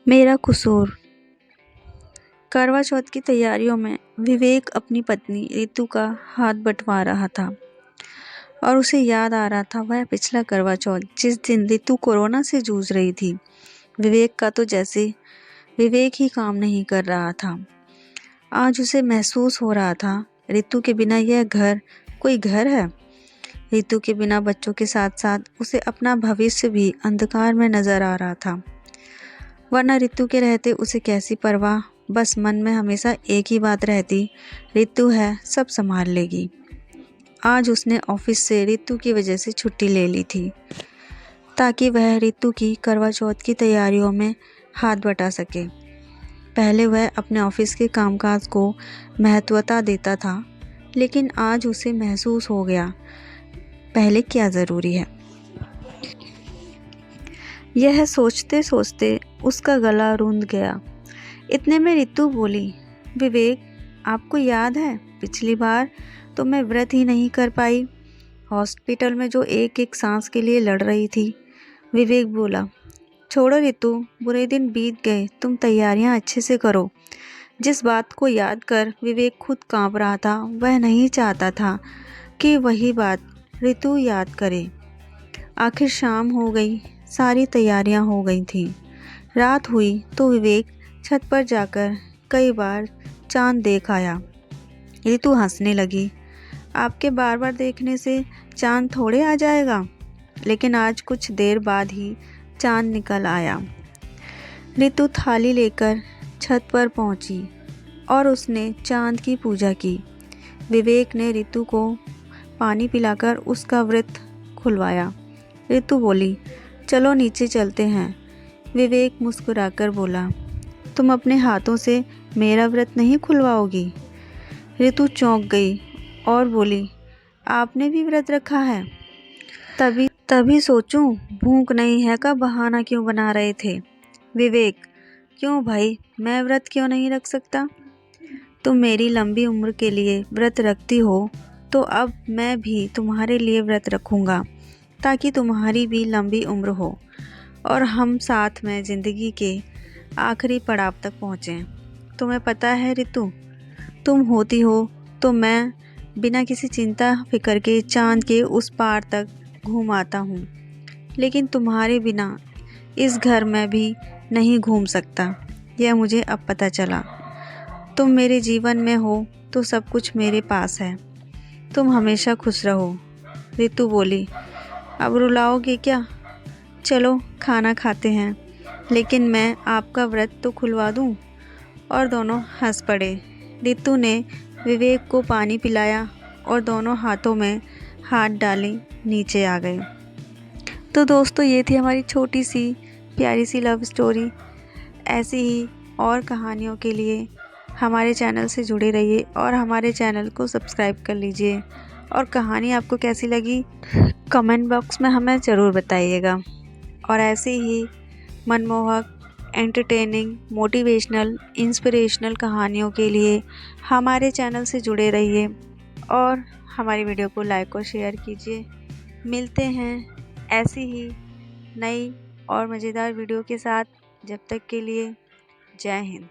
मेरा कसूर। करवा चौथ की तैयारियों में विवेक अपनी पत्नी रितु का हाथ बंटवा रहा था और उसे याद आ रहा था वह पिछला करवा चौथ जिस दिन रितु कोरोना से जूझ रही थी। विवेक का तो जैसे विवेक ही काम नहीं कर रहा था। आज उसे महसूस हो रहा था रितु के बिना यह घर कोई घर है। रितु के बिना बच्चों के साथ साथ उसे अपना भविष्य भी अंधकार में नजर आ रहा था। वरना रितु के रहते उसे कैसी परवाह, बस मन में हमेशा एक ही बात रहती, रितु है सब संभाल लेगी। आज उसने ऑफिस से रितु की वजह से छुट्टी ले ली थी ताकि वह रितु की करवा चौथ की तैयारियों में हाथ बटा सके। पहले वह अपने ऑफिस के कामकाज को महत्वता देता था, लेकिन आज उसे महसूस हो गया पहले क्या ज़रूरी है। यह सोचते सोचते उसका गला रूंध गया। इतने में रितु बोली, विवेक आपको याद है पिछली बार तो मैं व्रत ही नहीं कर पाई, हॉस्पिटल में जो एक एक सांस के लिए लड़ रही थी। विवेक बोला, छोड़ो रितु, बुरे दिन बीत गए, तुम तैयारियां अच्छे से करो। जिस बात को याद कर विवेक खुद कांप रहा था, वह नहीं चाहता था कि वही बात रितु याद करे। आखिर शाम हो गई, सारी तैयारियां हो गई थी। रात हुई तो विवेक छत पर जाकर कई बार चांद देख आया। रितु हंसने लगी, आपके बार बार देखने से चांद थोड़े आ जाएगा। लेकिन आज कुछ देर बाद ही चांद निकल आया। रितु थाली लेकर छत पर पहुंची और उसने चांद की पूजा की। विवेक ने रितु को पानी पिलाकर उसका व्रत खुलवाया। रितु बोली, चलो नीचे चलते हैं। विवेक मुस्कुराकर बोला, तुम अपने हाथों से मेरा व्रत नहीं खुलवाओगी? रितु चौंक गई और बोली, आपने भी व्रत रखा है? तभी सोचूं भूख नहीं है का बहाना क्यों बना रहे थे। विवेक, क्यों भाई, मैं व्रत क्यों नहीं रख सकता? तुम मेरी लंबी उम्र के लिए व्रत रखती हो तो अब मैं भी तुम्हारे लिए व्रत रखूँगा ताकि तुम्हारी भी लंबी उम्र हो और हम साथ में ज़िंदगी के आखिरी पड़ाव तक पहुँचें। तुम्हें पता है रितु, तुम होती हो तो मैं बिना किसी चिंता फिक्र के चांद के उस पार तक घूम आता हूँ, लेकिन तुम्हारे बिना इस घर में भी नहीं घूम सकता। यह मुझे अब पता चला। तुम मेरे जीवन में हो तो सब कुछ मेरे पास है। तुम हमेशा खुश रहो। रितु बोली, अब रुलाओगे क्या? चलो खाना खाते हैं, लेकिन मैं आपका व्रत तो खुलवा दूं। और दोनों हंस पड़े। रितु ने विवेक को पानी पिलाया और दोनों हाथों में हाथ डाले नीचे आ गए। तो दोस्तों, ये थी हमारी छोटी सी प्यारी सी लव स्टोरी। ऐसी ही और कहानियों के लिए हमारे चैनल से जुड़े रहिए और हमारे चैनल को सब्सक्राइब कर लीजिए। और कहानी आपको कैसी लगी कमेंट बॉक्स में हमें ज़रूर बताइएगा। और ऐसे ही मनमोहक, एंटरटेनिंग, मोटिवेशनल, इंस्पिरेशनल कहानियों के लिए हमारे चैनल से जुड़े रहिए और हमारी वीडियो को लाइक और शेयर कीजिए। मिलते हैं ऐसी ही नई और मज़ेदार वीडियो के साथ। जब तक के लिए जय हिंद।